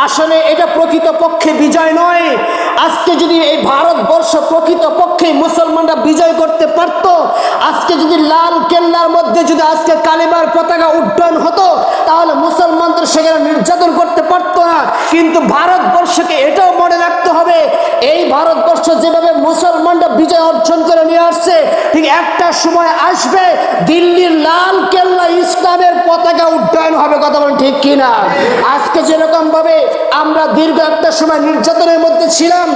আসলে এটা প্রকৃতপক্ষে বিজয় নয়। আজকে যদি এই ভারতবর্ষ প্রকৃতপক্ষে মুসলমানরা বিজয় করতে পারত, আজকে যদি লাল কেল্লার মধ্যে যদি আজকে কালিমার পতাকা উড্ডয়ন হতো, তাহলে মুসলমানদের সেখানে নির্যাতন করতে পারত না। কিন্তু ভারতবর্ষকে এটাও মনে রাখতে হবে, এই ভারতবর্ষ যেভাবে মুসলমানরা বিজয় অর্জন করে নিয়ে আসছে, ঠিক একটা সময় আসবে দিল্লির লাল কেল্লা ইসলামের পতাকা উড্ডয়ন হবে। কথা বলেন ঠিক কিনা? আজকে যেরকম ভাবে আমরা দীর্ঘ একটা সময় নির্যাতনের মধ্যে ছিলাম,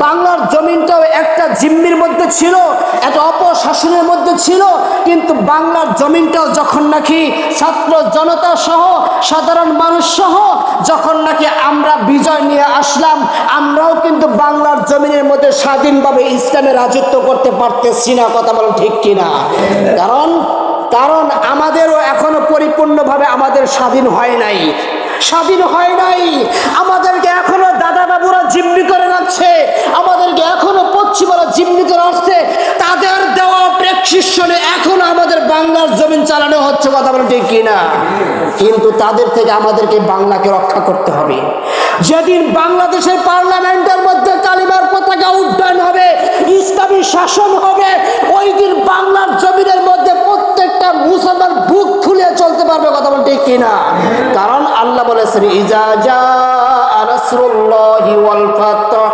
বাংলার জমিনটাও একটা জিম্মির মধ্যে ছিল, একটা অপশাসনের মধ্যে ছিল, কিন্তু বাংলার জমিনটাও যখন নাকি ছাত্র জনতা সহ সাধারণ মানুষ সহ যখন নাকি আমরা বিজয় নিয়ে আসলাম, আমরাও কিন্তু বাংলার জমিনের মধ্যে স্বাধীনভাবে ইসলামের রাজত্ব করতে পারতেছি না। কথা বলেন ঠিক কিনা? কারণ আমাদেরও এখনো পরিপূর্ণভাবে আমাদের স্বাধীন হয় নাই। আমাদেরকে এখনো দাদা বাবুরা জিম্মি করে রাখছে, আমাদেরকে এখনো পশ্চিমারা জিম্মি করে আসছে। তাদের দেওয়া প্রেসক্রিপশনে এখনো আমাদের বাংলার জমিন চালানো হচ্ছে। কথা বলেন ঠিক কিনা? কিন্তু তাদের থেকে আমাদেরকে বাংলাকে রক্ষা করতে হবে। যেদিন বাংলাদেশের পার্লামেন্টের মধ্যে কালিমার পতাকা উড্ডয়ন হবে, ইসলামী শাসন হবে, ওই দিন বাংলার জমিনের মধ্যে প্রত্যেকটা মুসলমান বুক ফুলিয়ে চলতে পারবে। কথা বলেন ঠিক কিনা? কারণ আল্লাহ বলেছেন, ইজা জাআ নাসরুল্লাহি ওয়াল ফাতহ,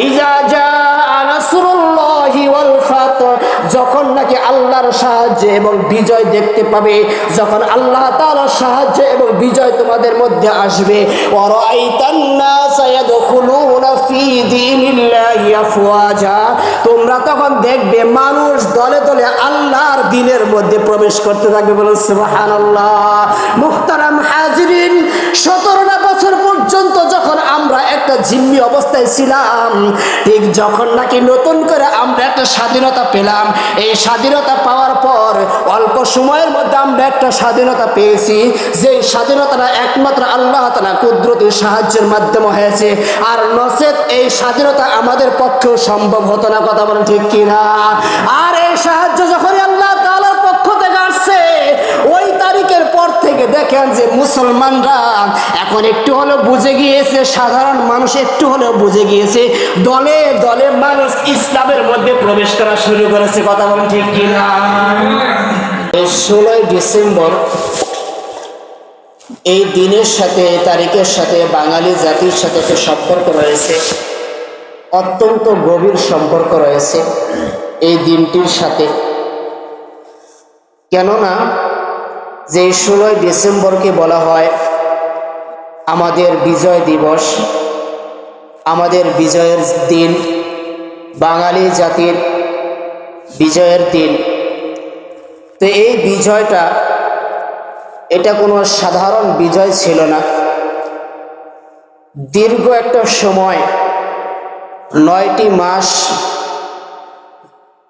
ইজা জাআ নাসরুল্লাহি ওয়াল ফাতহ, যখন নাকি আল্লাহর সাহায্য এবং বিজয় দেখতে পাবে, যখন আল্লাহ তাআলার সাহায্য এবং বিজয় তোমাদের মধ্যে আসবে, ওয়া রাআইতান নাসা ইয়াদখুলুনা ফি দীনিল্লাহি আফওয়াজা, তোমরা তখন দেখবে মানুষ দলে দলে আল্লাহর দ্বীনের মধ্যে প্রবেশ করতে থাকবে। বলুন সুবহানাল্লাহ। মুহতারাম হাজিরিন, 17টা বছর পর্যন্ত যখন আমরা একটা জিম্মি অবস্থায় ছিলাম, ঠিক যখন নাকি নতুন করে আমরা একটা স্বাধীনতা পেলাম, এই স্বাধীনতা পাওয়ার পর অল্প সময়ের মধ্যে আমরা একটা স্বাধীনতা পেয়েছি, যে স্বাধীনতাটা একমাত্র আল্লাহ তাআলা কুদরতি সাহায্যের মাধ্যমে হয়েছে, আর নচেত এই স্বাধীনতা আমাদের পক্ষেও সম্ভব হতো না। কথা বলেন ঠিক কিনা? আর এই সাহায্য যখন আল্লাহ তাআলার পক্ষ থেকে আসছে, ওই তারিখের পর থেকে দেখেন যে মুসলমানরা এখন একটু হলেও বুঝে গিয়েছে, সাধারণ মানুষ একটু হলেও বুঝে গিয়েছে, দলে দলে মানুষ ইসলামের মধ্যে প্রবেশ করা শুরু করেছে। কথা বলেন ঠিক কিনা? 16 ডিসেম্বর এই দিনের সাথে, এই তারিখের সাথে বাঙালি জাতির সাথে একটা সম্পর্ক রয়েছে, অত্যন্ত গভীর সম্পর্ক রয়েছে এই দিনটির সাথে। কেননা যে 16 ডিসেম্বরকে বলা হয় আমাদের বিজয় দিবস, আমাদের বিজয়ের দিন, বাঙালি জাতির বিজয়ের দিন। তো এই বিজয়টা এটা কোনো সাধারণ বিজয় ছিল না। দীর্ঘ একটা সময় 9টি মাস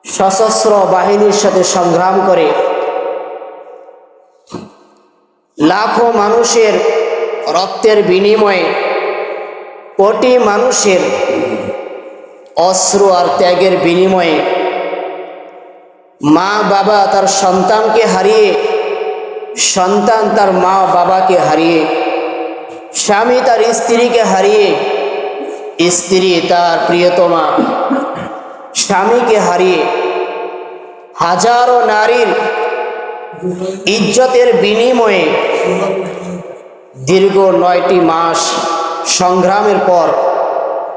সশস্ত্র বাহিনীর সাথে সংগ্রাম করে লাখো মানুষের রক্তের বিনিময়ে, কোটি মানুষের অশ্রু আর ত্যাগের বিনিময়ে মা বাবা তার সন্তানকে হারিয়ে, সন্তান তার মা বাবাকে হারিয়ে, স্বামী তার স্ত্রীকে হারিয়ে, স্ত্রী তার প্রিয়তমা স্বামীকে হারিয়ে, হাজারো নারীর ইজ্জতের বিনিময়ে দীর্ঘ 9টি মাস সংগ্রামের পর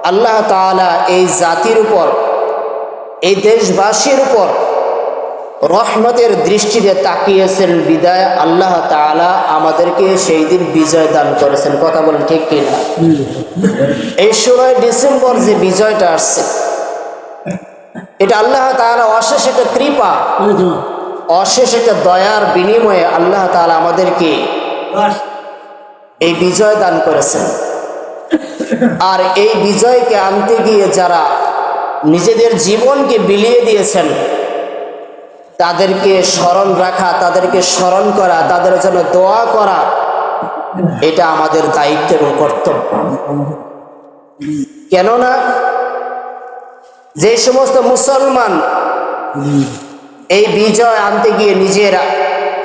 আল্লাহ তাআলা এই জাতির উপর, এই দেশবাসীর উপর রহমতের দৃষ্টিতে তাকিয়েছেন বিদায় আল্লাহ তাআলা আমাদেরকে সেই দিন বিজয় দান করেছেন। কথা বলেন ঠিক কিনা? এই 16 ডিসেম্বর যে বিজয়টা আসছে, এটা আল্লাহ তাআলা অশেষ একটা কৃপা, অশেষ একটা দয়ার বিনিময়ে আল্লাহ তাআলা আমাদেরকে এই বিজয় দান করেছেন। আর এই বিজয়কে আনতে গিয়ে যারা নিজেদের জীবনকে বিলিয়ে দিয়েছেন, তাদেরকে স্মরণ রাখা, তাদেরকে স্মরণ করা, তাদের জন্য দোয়া করা, এটা আমাদের দায়িত্ব এবং কর্তব্য। কেননা যে সমস্ত মুসলমান এই বিজয় আনতে গিয়ে নিজেরা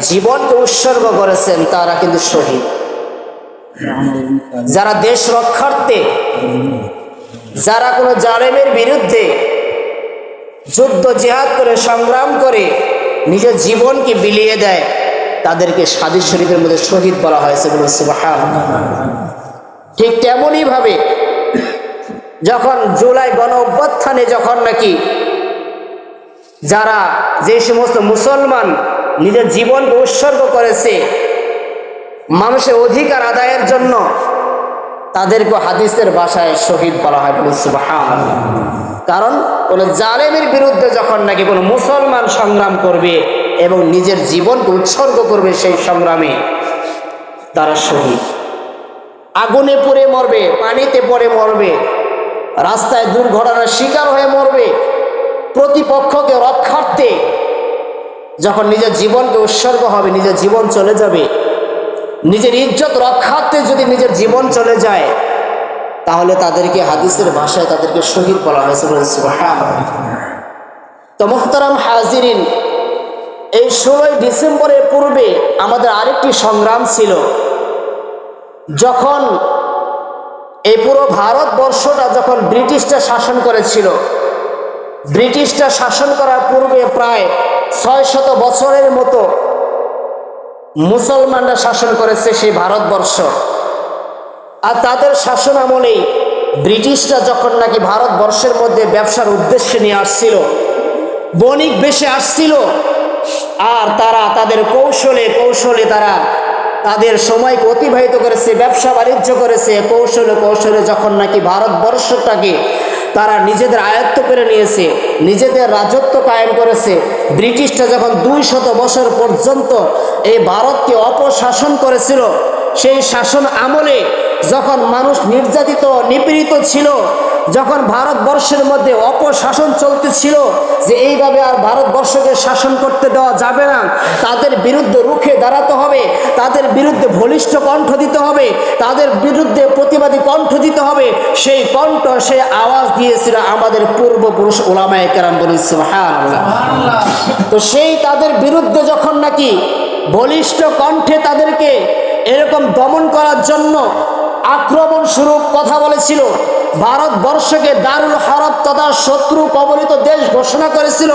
জীবনকে উৎসর্গ করেছেন, তারা কিন্তু শহীদ। যারা দেশ রক্ষার্থে, যারা কোনো জালেমের বিরুদ্ধে যুদ্ধ জিহাদ করে সংগ্রাম করে নিজের জীবনকে বিলিয়ে দেয়, তাদেরকে হাদিস শরীফের মধ্যে শহীদ বলা হয়েছে। বলুন সুবহানাল্লাহ। ঠিক তেমনই ভাবে যখন জুলাই গণ অভ্যুত্থানে যখন নাকি যারা যে সমস্ত মুসলমান নিজের জীবনকে উৎসর্গ করেছে মানুষের অধিকার আদায়ের জন্য, তাদেরকে হাদিসের ভাষায় শহীদ বলা হয়। বলুন সুবহানাল্লাহ। কারণ কোন জালেমের বিরুদ্ধে যখন নাকি কোনো মুসলমান সংগ্রাম করবে এবং নিজের জীবনকে উৎসর্গ করবে, সেই সংগ্রামে তারা শহীদ। আগুনে পুড়ে মরবে, পানিতে পড়ে মরবে, রাস্তায় দুর্ঘটনার শিকার হয়ে মরবে, প্রতিপক্ষকে রক্ষার্থে যখন নিজের জীবনকে উৎসর্গ হবে, নিজের জীবন চলে যাবে, নিজের ইজ্জত রক্ষার্থে যদি নিজের জীবন চলে যায়, তাহলে তাদেরকে হাদিসের ভাষায় তাদেরকে শহীদ বলা হয়েছে। তো মুহতারাম হাজিরিন, এই 16 ডিসেম্বরের পূর্বে আমাদের আরেকটি সংগ্রাম ছিল। যখন এই পুরো ভারতবর্ষটা যখন ব্রিটিশরা শাসন করেছিল, ব্রিটিশরা শাসন করার পূর্বে প্রায় 600 বছরের মতো মুসলমানরা শাসন করেছে সেই ভারতবর্ষ। আর তাদের শাসন আমলেই ব্রিটিশরা যখন নাকি ভারতবর্ষের মধ্যে ব্যবসার উদ্দেশ্যে নিয়ে আসছিল, বণিক বেশে আসছিল, আর তারা তাদের কৌশলে কৌশলে তারা তাদের সময়কে অতিবাহিত করেছে, ব্যবসা বাণিজ্য করেছে, কৌশলে কৌশলে যখন নাকি ভারতবর্ষটাকে তারা নিজেদের আয়ত্ত করে নিয়েছে, নিজেদের রাজত্ব কায়েম করেছে। ব্রিটিশরা যখন 200 বছর পর্যন্ত এই ভারতকে অপশাসন করেছিল, সেই শাসন আমলে যখন মানুষ নির্যাতিত নিপীড়িত ছিল, যখন ভারতবর্ষের মধ্যে অপশাসন চলতেছিল যে এইভাবে আর ভারতবর্ষকে শাসন করতে দেওয়া যাবে না, তাদের বিরুদ্ধে রুখে দাঁড়াতে হবে, তাদের বিরুদ্ধে বলিষ্ঠ কণ্ঠ দিতে হবে, তাদের বিরুদ্ধে প্রতিবাদী কণ্ঠ দিতে হবে, সেই কণ্ঠ সেই আওয়াজ দিয়েছিল আমাদের পূর্বপুরুষ উলামায়ে কেরাম। বলি সুবহানাল্লাহ। তো সেই তাদের বিরুদ্ধে যখন নাকি বলিষ্ঠ কণ্ঠে তাদেরকে এরকম দমন করার জন্য আক্রমণ স্বরূপ কথা বলেছিল, ভারতবর্ষকে দারুল হারব তথা শত্রু কবলিত দেশ ঘোষণা করেছিল,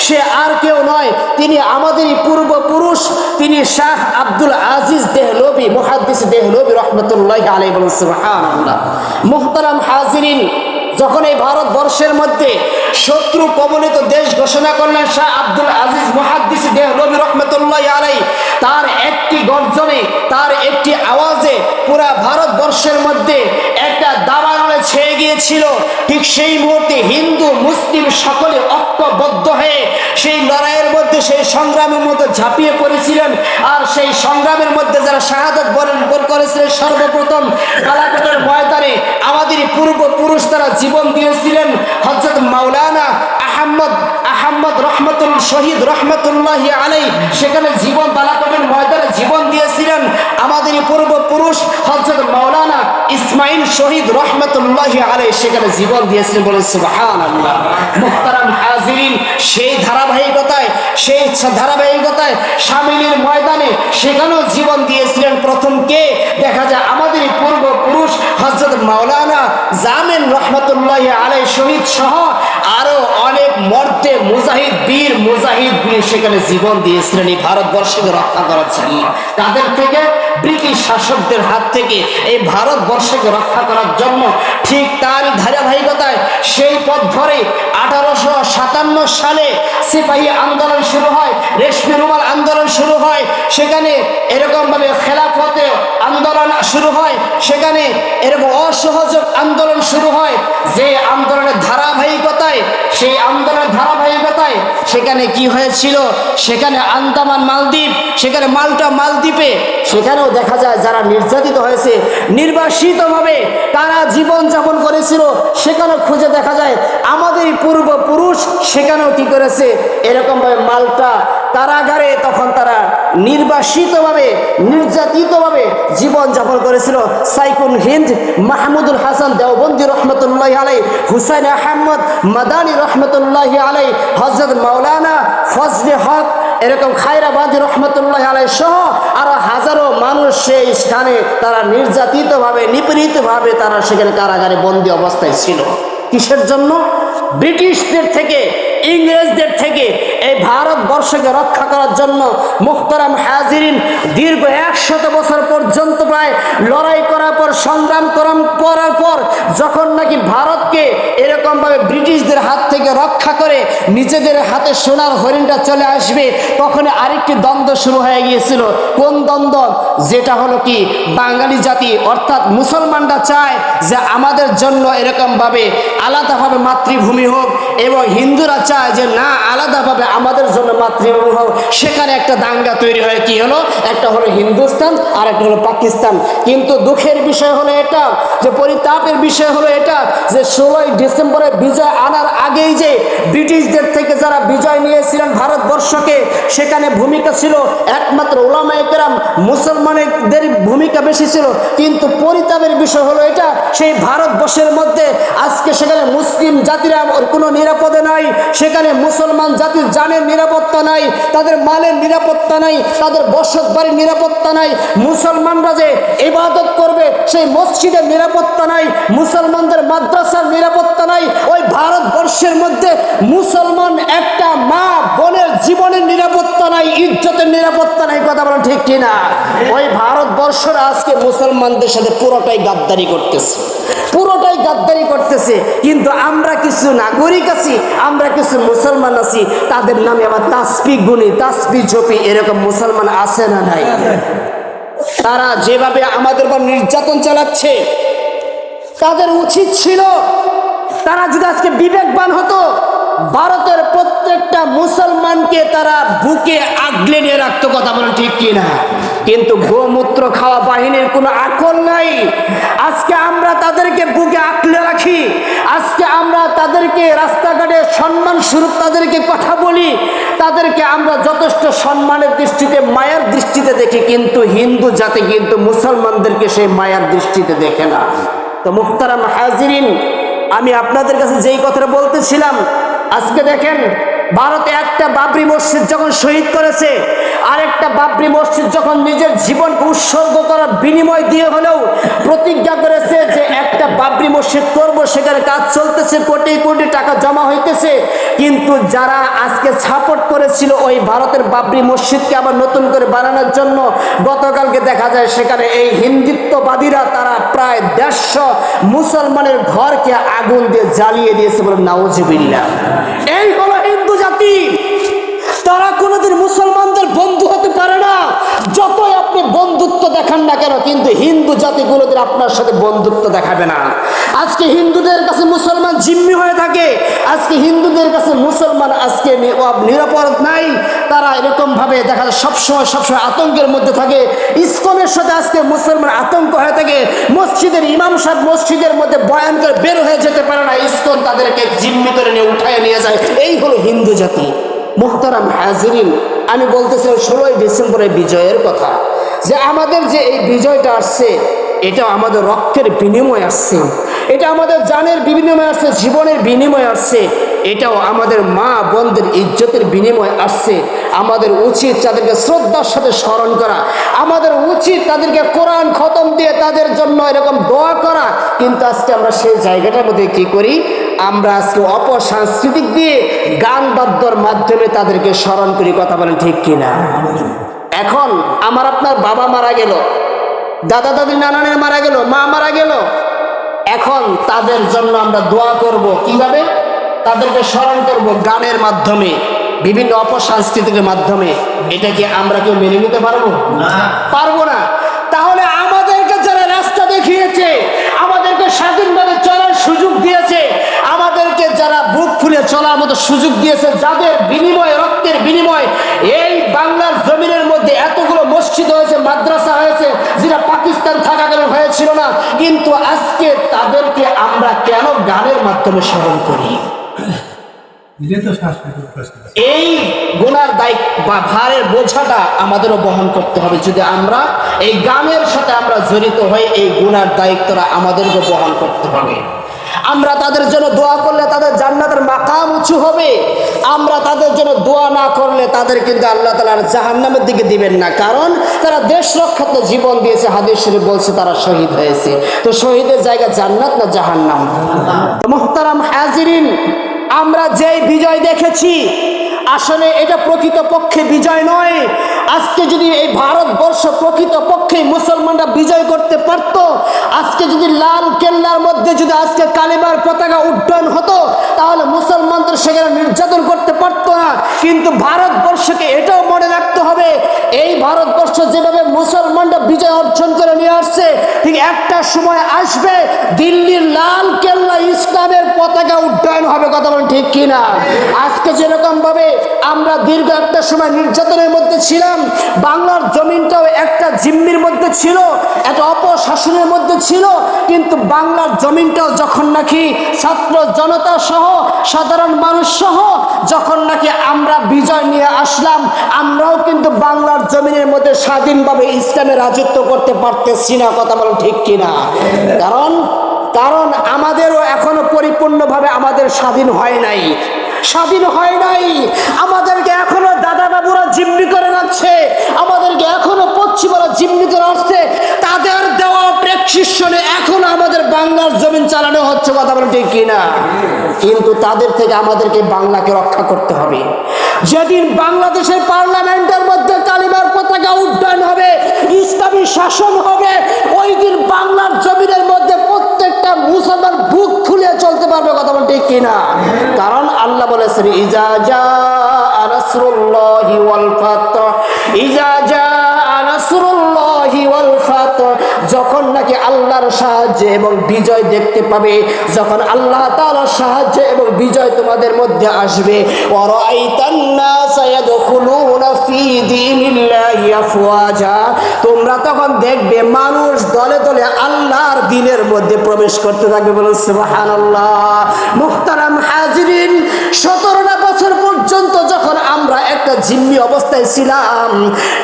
সে আর কেউ নয়, তিনি আমাদেরই পূর্বপুরুষ, তিনি শাহ আব্দুল আজিজ দেহলভী, মুহাদ্দিস দেহলভী রহমতুল্লাহি আলাইহি। বলুন সুবহানাল্লাহ। মুহতারাম হাজিরিন, যখন এই ভারতবর্ষের মধ্যে শত্রু কবলিত দেশ ঘোষণা করলেন শাহ আব্দুল আজিজ মুহাদ্দিস দেহলভী রহমতুল্লাহি আলাইহি, তার একটি গর্জনে, তার একটি আওয়াজে পুরা ভারতবর্ষের মধ্যে একটা দাবানলে ছেয়ে গিয়েছিল। ঠিক সেই মুহূর্তে হিন্দু মুসলিম সকলে ঐক্যবদ্ধ হয়ে সেই লড়াইয়ের মধ্যে, সেই সংগ্রামের মধ্যে ঝাঁপিয়ে পড়েছিলেন। আর সেই সংগ্রামের মধ্যে যারা শাহাদাত বরণ করেছিলেন, সর্বপ্রথম কালাকাটার ময়দানে আমাদের পূর্বপুরুষ তারা জীবন দিয়েছিলেন। হযরত মাওলানা আহমদ রহমতুল শহীদ রহমতুল্লাহি আলাইহি সেখানে জীবন বালাকটের ময়দানে জীবন দিয়েছিলেন। আমাদের পূর্বপুরুষ হযরত মাওলানা ইসমাইল শহীদ রহমতুল্লাহি আলাইহি সেখানে জীবন দিয়েছিলেন। বলে সুবহানাল্লাহ। মুহতারাম হাজিরিন, সেই ধারাবাহিকতায় শামিলির ময়দানে সেখানেও জীবন দিয়েছিলেন প্রথম কে? দেখা যায় আমাদের পূর্বপুরুষ হযরত মাওলানা জামিন রহমতুল্লাহি আলাইহি শহীদ সহ আরো অনেক মর্দে মুজাহিদ, বীর মুজাহিদগুলি সেখানে জীবন দিয়েছিলেন এই ভারতবর্ষকে রক্ষা করার জন্য, তাদের থেকে ব্রিটিশ শাসকদের হাত থেকে এই ভারতবর্ষকে রক্ষা করার জন্য। ঠিক তারই ধারাবাহিকতায় সেই পথ ধরে 1857 সালে সিপাহী আন্দোলন শুরু হয়, রেশমি রুমাল আন্দোলন শুরু হয়, সেখানে এরকমভাবে খেলাফতে আন্দোলন শুরু হয়, সেখানে এরকম অসহযোগ আন্দোলন শুরু হয়। যে আন্দোলনের ধারাবাহিকতায়, সেই আন্দোলনের ধারাবাহিকতায় সেখানে কি হয়েছিল, সেখানে আন্দামান মালদ্বীপ, সেখানে মাল্টা মালদ্বীপে সেখানেও দেখা যায় যারা নির্যাতিত হয়েছে, নির্বাসিতভাবে তারা জীবনযাপন করেছিল, সেখানেও খুঁজে দেখা যায় আমাদের পূর্বপুরুষ সেখানেও কি করেছে, এরকমভাবে মাল্টা কারাগারে তখন তারা নির্বাসিতভাবে নির্যাতিতভাবে জীবনযাপন করেছিল। সাইকুল হিন্দ মাহমুদুল হাসান দেওবন্দি রহমতুল্লাহি আলাইহি, হুসাইন আহমদ মাদানী রহমতুল্লাহি আলাইহি, হযরত মাওলানা ফজলে হক এরকম খায়রাবাদী রহমতুল্লাহ আলাইহি সহ আরো হাজারো মানুষ সেই স্থানে তারা নির্যাতিতভাবে নিপীড়িতভাবে তারা সেখানে কারাগারে বন্দী অবস্থায় ছিল। কিসের জন্য? ব্রিটিশদের থেকে, ইংরেজদের থেকে এই ভারতবর্ষকে রক্ষা করার জন্য। মুহতারাম হাজিরিন, দীর্ঘ 100 বছর পর্যন্ত প্রায় লড়াই করার পর, সংগ্রাম করার পর যখন নাকি ভারতকে এরকমভাবে ব্রিটিশদের হাত থেকে রক্ষা করে নিজেদের হাতে সোনার হরিণটা চলে আসবে, তখন আরেকটি দ্বন্দ্ব শুরু হয়ে গিয়েছিল। কোন দ্বন্দ্ব? যেটা হলো কি, বাঙালি জাতি অর্থাৎ মুসলমানরা চায় যে আমাদের জন্য এরকমভাবে আলাদাভাবে মাতৃভূমি হোক, এবং হিন্দুরা চায় যে না, আলাদাভাবে আমাদের জন্য মাতৃভূমি হোক। সেখানে একটা দাঙ্গা তৈরি হয়। কি হলো? একটা হলো হিন্দুস্তান আর একটা হলো পাকিস্তান। কিন্তু দুঃখের বিষয় হলো এটা, যে পরিতাপের বিষয় হলো এটা, যে 16ই ডিসেম্বরে বিজয় আনার আগেই যে ব্রিটিশদের থেকে যারা বিজয় নিয়েছিলেন ভারতবর্ষকে, সেখানে ভূমিকা ছিল একমাত্র উলামায়ে কেরাম, মুসলমানদের ভূমিকা বেশি ছিল। কিন্তু পরিতাপের বিষয় হলো এটা, সেই ভারতবর্ষের মধ্যে আজকে সেখানে মুসলিম জাতিরা কোনো নিরাপদে নাই, সেখানে মুসলমান জাতির জানের নিরাপত্তা নাই, তাদের মালের নিরাপত্তা নাই, তাদের বসত বাড়ির নিরাপত্তা নাই, মুসলমানরা যে ইবাদত করবে সেই মসজিদের নিরাপত্তা নাই, মুসলমানদের মাদ্রাসার নিরাপত্তা নাই। ওই ভারতবর্ষের মধ্যে মুসলমান একটা মা বোনের জীবনের নিরাপত্তা নাই, ইজ্জতের নিরাপত্তা নাই। কথা বলেন ঠিক কিনা? ওই ভারতবর্ষরা আজকে মুসলমানদের সাথে পুরোটাই গাদ্দারি করতেছে, পুরোটাই গাদ্দারি করতেছে। কিন্তু আমরা কিছু নাগরিক আছি, আমরা কিছু মুসলমান আছি, তাদের নামে আবার তাসবিহ গুনি, তাসবিহ জপি, এরকম মুসলমান আছে না নাই? তারা যেভাবে আমাদের উপর নির্যাতন চালাচ্ছে, তাদের উচিত ছিল, তারা যদি আজকে বিবেকবান হতো, ভারতের প্রত্যেকটা মুসলমানকে তারা বুকে আগলে নিয়ে রাখতো। কথা বলেন ঠিক কিনা? কিন্তু গোমূত্র খাওয়া বাহিনীর কোনো আকল নাই। আজকে আমরা তাদেরকে বুকে আঁকলে রাখি, আজকে আমরা তাদেরকে রাস্তাঘাটে সম্মান স্বরূপ তাদেরকে কথা বলি, তাদেরকে আমরা যথেষ্ট সম্মানের দৃষ্টিতে, মায়ার দৃষ্টিতে দেখি। কিন্তু হিন্দু জাতি কিন্তু মুসলমানদেরকে সেই মায়ার দৃষ্টিতে দেখে না। তো মুহতারাম হাজিরিন, আমি আপনাদের কাছে যেই কথাটা বলতেছিলাম, আজকে দেখেন ভারতে একটা বাবরি মসজিদ যখন শহীদ করেছে, আরেকটা বাবরি মসজিদ যখন নিজের জীবনকে উৎসর্গ করার বিনিময় দিয়ে হলেও প্রতিজ্ঞা করেছে যে একটা বাবরি মসজিদ করব, সেখানে কাজ চলতেছে, কোটি কোটি টাকা জমা হইতেছে। কিন্তু যারা আজকে সাপোর্ট করেছিল ওই ভারতের বাবরি মসজিদকে আবার নতুন করে বানানোর জন্য, গতকালকে দেখা যায় সেখানে এই হিন্দুত্ববাদীরা তারা প্রায় 150 মুসলমানের ঘরকে আগুন দিয়ে জ্বালিয়ে দিয়েছে। বলে নাউজুবিল্লাহ। এই হলো হিন্দু জাতি। তারা কোনোদিন মুসলমানদের বন্ধু হতে পারে না, যতই আপনি বন্ধুত্ব দেখান না কেন, কিন্তু হিন্দু জাতি কোনোদিন আপনার সাথে বন্ধুত্ব দেখাবে না। আজকে হিন্দুদের কাছে মুসলমান জিম্মি হয়ে থাকে, আজকে হিন্দুদের কাছে মুসলমান আজকে নিরাপদ নাই। তারা এরকম ভাবে দেখা যায় সবসময় আতঙ্কের মধ্যে থাকে। ইসকনের সাথে আজকে মুসলমান আতঙ্ক হয়ে থাকে। মসজিদের ইমাম সাহেব মসজিদের মধ্যে বয়ান করে বের হয়ে যেতে পারে না, ইসকন তাদেরকে জিম্মি করে নিয়ে উঠায় নিয়ে যায়। এই হলো হিন্দু জাতি। মুহতারাম হাজিরিন, আমি বলতেছিলাম 16ই ডিসেম্বরের বিজয়ের কথা, যে আমাদের যে এই বিজয়টা আসছে, এটা আমাদের রক্তের বিনিময় আসছে, এটা আমাদের জানের বিনিময় আসছে, জীবনের বিনিময় আসছে, এটাও আমাদের মা বোনদের ইজ্জতের বিনিময় আসছে। আমাদের উচিত তাদেরকে শ্রদ্ধার সাথে স্মরণ করা, আমাদের উচিত তাদেরকে কোরআন খতম দিয়ে তাদের জন্য এরকম দোয়া করা। কিন্তু আজকে আমরা সেই জায়গাটার মধ্যে কি করি? আমরা আজকে অপসাংস্কৃতিক দিয়ে গান বাদ্যর মাধ্যমে তাদেরকে স্মরণ করি। কথা বলেন ঠিক কিনা? এখন আমার আপনার বাবা মারা গেল, দাদা দাদি নানানের মারা গেল, মা মারা গেল, এখন তাদের জন্য আমরা দোয়া করব কিভাবে? তাদেরকে স্মরণ করব গানের মাধ্যমে, বিভিন্ন অপসংস্কৃতির মাধ্যমে। এটা কি আমরা কেউ মেনে নিতে পারবো? না, পারবো না। তাহলে আমাদেরকে যারা রাস্তা দেখিয়েছে, আমাদেরকে স্বাধীনভাবে চলার সুযোগ দিয়েছে, আমাদেরকে যারা বুক ফুলে চলার মতো সুযোগ দিয়েছে, যাদের বিনিময়, রক্তের বিনিময় এই বাংলার জমিনের মধ্যে এতগুলো মসজিদ হয়েছে, মাদ্রাসা হয়েছে, যেটা পাকিস্তান থাকাকালীন হয়েছিল না, কিন্তু আজকে তাদেরকে আমরা কেন গানের মাধ্যমে স্মরণ করি? এই গুনার দায়িত্ব বা ভারের বোঝাটা আমাদেরও বহন করতে হবে। যদি আমরা এই গানের সাথে আমরা জড়িত হই, এই গুনার দায়িত্বটা আমাদেরকে বহন করতে হবে। আমরা তাদের জন্য দোয়া করলে তাদের জান্নাতের মাকাম উঁচু হবে, আমরা তাদের জন্য দোয়া না করলে তাদের কিন্তু আল্লাহ তাআলা জাহান্নামের দিকে দিবেন না, কারণ তারা দেশ রক্ষার্থে জীবন দিয়েছে। হাদিস শরীফ বলছে তারা শহীদ হয়েছে। তো শহীদের জায়গা জান্নাত না জাহান্নাম? মুহতারাম হাজিরিন, আমরা যেই বিজয় দেখেছি আসলে এটা প্রকৃতপক্ষে বিজয় নয়। আজকে যদি এই ভারতবর্ষ প্রকৃতপক্ষে মুসলমানরা বিজয় করতে পারত, আজকে যদি লাল কেল্লার মধ্যে যদি আজকে কালিমার পতাকা উড্ডয়ন হতো, তাহলে মুসলমানদের সেখানে নির্যাতন করতে পারতো না। কিন্তু ভারতবর্ষকে এটাও মনে রাখতে হবে, এই ভারতবর্ষ যেভাবে মুসলমানরা বিজয় অর্জন করে নিয়ে আসছে, ঠিক একটা সময় আসবে দিল্লির লাল কেল্লা ইসলামের পতাকা উড্ডয়ন হবে। কথা বলেন ঠিক কিনা? আজকে যেরকম ভাবে আমরা দীর্ঘ একটা সময় নির্যাতনের মধ্যে ছিলাম, বাংলার জমিনটাও একটা জিম্মির মধ্যে ছিল, একটা অপশাসনের মধ্যে ছিল, কিন্তু বাংলার জমিনটাও যখন নাকি ছাত্র জনতা সহ সাধারণ মানুষ সহ যখন নাকি আমরা বিজয় নিয়ে আসলাম, আমরাও কিন্তু বাংলার জমিনের মধ্যে স্বাধীনভাবে ইসলামের রাজত্ব করতে পারতেছি না। কথা বলেন ঠিক কিনা? কারণ আমাদেরও এখনো পরিপূর্ণভাবে আমাদের স্বাধীন হয় নাই, স্বাধীন হয় নাই। আমাদেরকে এখনো দাদা বাবুরা জিম্মি করে রাখছে, আমাদেরকে এখনো পশ্চিমারা জিম্মি করে আসছে। তাদের দেওয়া প্রেসক্রিপশনে এখনো আমাদের বাংলার জমিন চালানো হচ্ছে। কথা বলেন ঠিক কিনা? কিন্তু তাদের থেকে আমাদেরকে বাংলাকে রক্ষা করতে হবে। যেদিন বাংলাদেশের পার্লামেন্টের মধ্যে কালিমার পতাকা উড্ডয়ন হবে, ইসলামী শাসন হবে, ওই দিন বাংলার জমিনের মধ্যে প্রত্যেকটা মুসলমান বুক ফুলিয়ে চলতে পারবে। কথা বলেন ঠিক কিনা? কারণ আল্লাহ বলেছেন, ইজা জাআ নাসরুল্লাহি ওয়াল ফাতহ, ইজা জাআ নাসরুল্লাহি ওয়াল ফাতহ, যখন নাকি আল্লাহর সাহায্য এবং বিজয় দেখতে পাবে, যখন আল্লাহ তাআলার সাহায্য এবং বিজয় তোমাদের মধ্যে আসবে, ওয়া রাআইতান নাসা ইয়াদখুলুনা ফি দীনিল্লাহি আফওয়াজা, তোমরা তখন দেখবে মানুষ দলে দলে আল্লাহর দ্বীনের মধ্যে প্রবেশ করতে থাকবে। বলুন সুবহানাল্লাহ। মুহতারাম হাজিরিন, 17টা বছর পর্যন্ত যখন আমরা একটা জিম্মি অবস্থায় ছিলাম,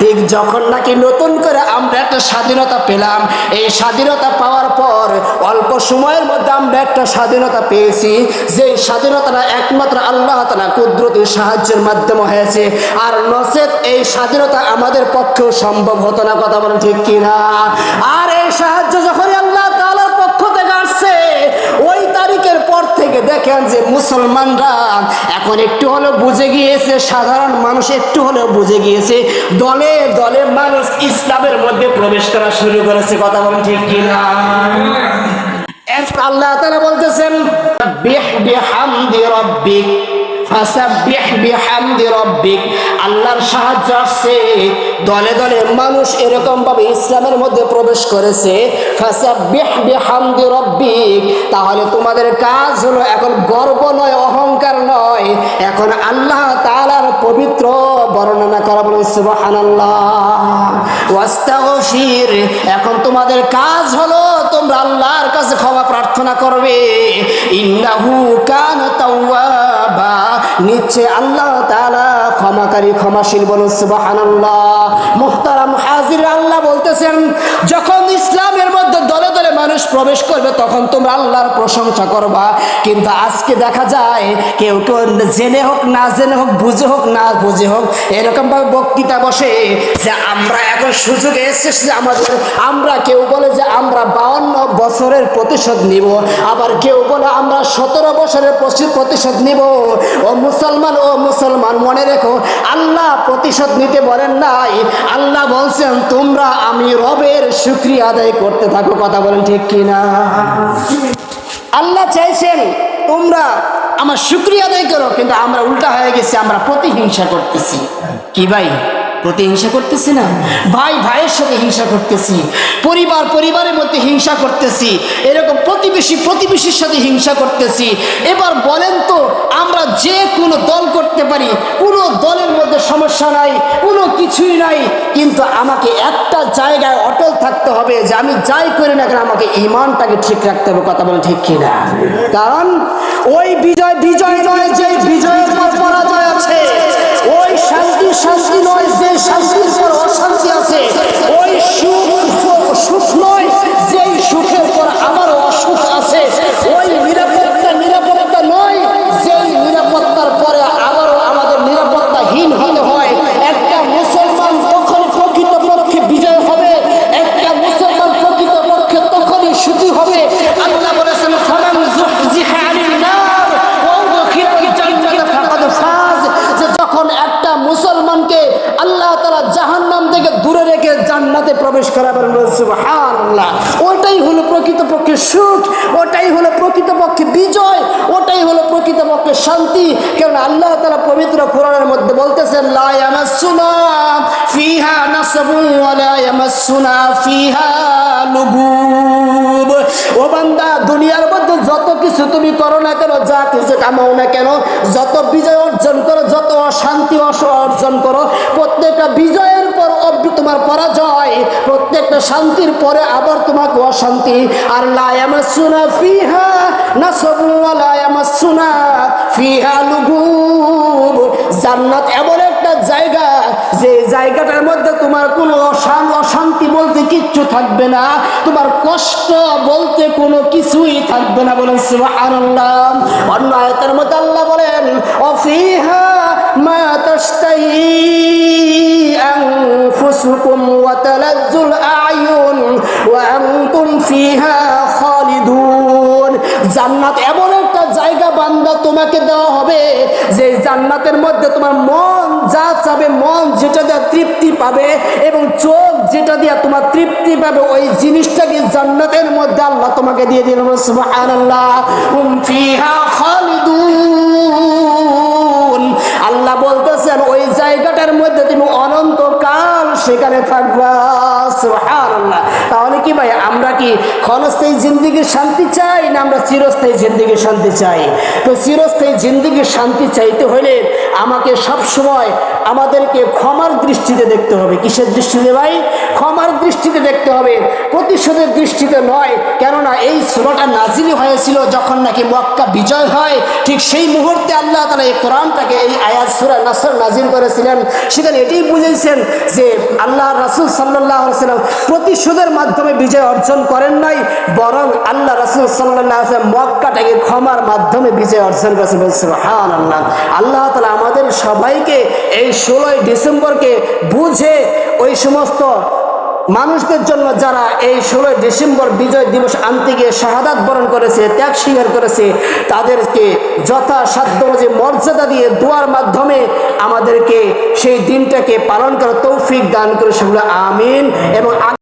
ঠিক যখন নাকি নতুন করে আমরা একটা স্বাধীনতা পেলাম, এই স্বাধীনতা পাওয়ার পর অল্প সময়ের মধ্যে আমরা একটা স্বাধীনতা পেয়েছি, যে স্বাধীনতাটা একমাত্র আল্লাহ তাআলা কুদরতের সাহায্যের মাধ্যমে হয়েছে, আর নচেত এই স্বাধীনতা আমাদের পক্ষেও সম্ভব হতো না। কথা বলেন ঠিক কিনা? আর এই সাহায্য যখন আল্লাহ তাআলার পক্ষ থেকে আসছে, ওই তারিখের পর থেকে দেখেন যে মুসলমানরা এখন একটু হলেও বুঝে গিয়েছে, সাধারণ মানুষ একটু হলেও বুঝে গিয়েছে, দলে দলে মানুষ ইসলামের মধ্যে প্রবেশ করা শুরু করেছে। কথা বলেন ঠিক কিনা? আল্লাহ তাআলা বলতেছেন, বিহামদি রাব্বিক ফাসাব্বিহ বিহামদি রাব্বিক, আল্লাহর সাহায্য আসছে, দলে দলে মানুষ এরকম ভাবে ইসলামের মধ্যে প্রবেশ করেছে। ফাসাব্বিহ বিহামদি রাব্বিক, তাহলে তোমাদের কাজ হলো এখন গর্ব নয়, অহংকার নয়, এখন আল্লাহ তাআলার পবিত্র বর্ণনা করা। বলুন সুবহানাল্লাহ। ওয়াস্তাগফির, এখন তোমাদের কাজ হলো তোমরা আল্লাহর কাছে ক্ষমা প্রার্থনা করবে। ইন্নাহু কানা তাওয়াবা, নিশ্চয় আল্লাহ তাআলা ক্ষমাকারী, ক্ষমাশীল। বলুন সুবহানাল্লাহ। মুহতারাম হাজির, আল্লাহ বলতেছেন, যখন ইসলামের মধ্যে দলে দলে মানুষ প্রবেশ করবে তখন তোমরা আল্লাহর প্রশংসা করবা। কিন্তু আজকে দেখা যায় কেউ কেউ জেনে হোক না জেনে হোক, বুঝে হোক না বুঝে হোক, এরকম ভাবে বক্তৃতা বসে যে আমরা এখন সুযোগ এসেছে আমাদের, আমরা কেউ বলে যে আমরা 52 বছরের প্রতিশোধ নিব, আবার কেউ বলে আমরা 17 বছরের প্রতিশোধ নিব। ও মুসলমান মনে রেখো, আল্লাহ প্রতিশোধ নিতে বলেন নাই, আল্লাহ বলছেন তোমরা আমি রবের শুকরিয়া আদায় করতে থাকো। কথা বলেন ঠিক কিনা? আল্লাহ চাইছেন তোমরা আমার শুকরিয়া আদায় করো, কিন্তু আমরা উল্টা হয়ে গেছি, আমরা প্রতিহিংসা করতেছি। কি ভাই? প্রতিহিংসা করতেছি না? ভাই ভাইয়ের সাথে হিংসা করতেছি, পরিবারের মধ্যে হিংসা করতেছি, এরকম প্রতিবেশীর সাথে হিংসা করতেছি। এবার বলেন তো, আমরা যে কোনো দল করতে পারি, কোনো দলের মধ্যে সমস্যা নাই, কোনো কিছুই নাই, কিন্তু আমাকে একটা জায়গায় অটল থাকতে হবে যে আমি যাই করি না কেন আমাকে ঈমানটাকে ঠিক রাখতে হবে। কথা বলেন ঠিক কিনা? কারণ ওই বিজয় নয় যে বিজয়ের পর পরাজয় আছে, ওই শান্তি নয় যে শান্তির পর অশান্তি আছে, ওই সুখ নয় যে সুখের পর আমার অসুখ আছে, ওই নিরাপদ জান্নাতে প্রবেশ করাবেন। সুবহানাল্লাহ। ওটাই হলো প্রকৃতপক্ষে সুখ, ওটাই হলো প্রকৃতপক্ষে বিজয়, ওটাই হলো প্রকৃতপক্ষে শান্তি। কারণ আল্লাহ তাআলা পবিত্র কোরআনের মধ্যে বলতেছেন, লা ইয়ামাসসুনা ফিহা নাসাবুন ওয়া লা ইয়ামাসসুনা ফিহা লুগুব। ও বান্দা, দুনিয়ার মধ্যে যত কিছু তুমি করো না কেন, যা কিছু কামাও না কেন, যত বিজয় অর্জন করো, যত অশান্তি অর্জন করো, প্রত্যেকটা বিজয়ের পর তোমার পরাজয়, প্রত্যেকটা শান্তির পরে আবার তোমাকে অশান্তি। আর লা ইয়ামাসসুনা ফিহা নাসাবুন ওয়া লা ইয়ামাসসুনা ফিহা লুগুব। জান্নাত এমন একটা জায়গা, যে জায়গাটার মধ্যে তোমার কোনো অশান্তি বলতে কিচ্ছু থাকবে না, তোমার কষ্ট বলতে কোনো কিছুই থাকবে না। বলেন সুবহানাল্লাহ। অন্য আয়াতের মধ্যে আল্লাহ বলেন, অফিহা মা তাশতাহি আনফুসুকুম ওয়া তালাজ্জুল আ'য়ুন ওয়া আনতুম ফিহা খালিদুন। জান্নাত এমন একটা জায়গা বান্দা তোমাকে দেওয়া হবে, যে জান্নাতের মধ্যে তোমার মন যা চাবে, মন যেটা দিয়ে তৃপ্তি পাবে এবং চোখ যেটা দিয়ে তোমার তৃপ্তি পাবে, ওই জিনিসটাকে জান্নাতের মধ্যে আল্লাহ তোমাকে দিয়ে দিলেন। সুবহানাল্লাহ। হুম ফিহা খালিদুন। আল্লাহ বলতেছেন ওই জায়গাটার মধ্যে তুমি অনন্তকাল সেখানে থাকবা। সুবহানাল্লাহ। তাহলে কি ভাই, আমরা কি ক্ষণস্থায়ী জিন্দেগির শান্তি চাই, না আমরা চিরস্থায়ী জিন্দেগির শান্তি চাই? তো চিরস্থায়ী জিন্দেগির শান্তি চাইতে হলে আমাকে সবসময় আমাদেরকে ক্ষমার দৃষ্টিতে দেখতে হবে। কিসের দৃষ্টিতে ভাই? ক্ষমার দৃষ্টিতে দেখতে হবে, প্রতিশোধের দৃষ্টিতে নয়। কেননা এই সূরাটা নাজিল হয়েছিল যখন নাকি মক্কা বিজয় হয়, ঠিক সেই মুহূর্তে আল্লাহ তাআলা এই কোরআনটাকে, এই আয়াত সূরা নাসর নাজিল করেছিলেন। সেখানে এটাই বুঝেছেন যে আল্লাহ রাসূল সাল্লাল্লাহু আলাইহি ওয়াসাল্লাম প্রতিশোধের মাধ্যমে বিজয় অর্জন করেন নাই, বরং আল্লাহ রাসূল সাল্লাল্লাহু আলাইহি ওয়াসাল্লাম মক্কাটাকে ক্ষমার মাধ্যমে বিজয় অর্জন করেছেন। সুবহানাল্লাহ। আল্লাহ তাআলা আমাদের সবাইকে এই 16 ডিসেম্বরকে বুঝে ওই সমস্ত মানুষদের জন্য যারা এই 16 ডিসেম্বর বিজয় দিবস আনতে গিয়ে শাহাদাত বরণ করেছে, ত্যাগ স্বীকার করেছে, তাদেরকে যথাসাধ্য যে মর্যাদা দিয়ে দোয়ার মাধ্যমে আমাদেরকে সেই দিনটাকে পালন করার তৌফিক দান করে সেগুলো আমিন। এবং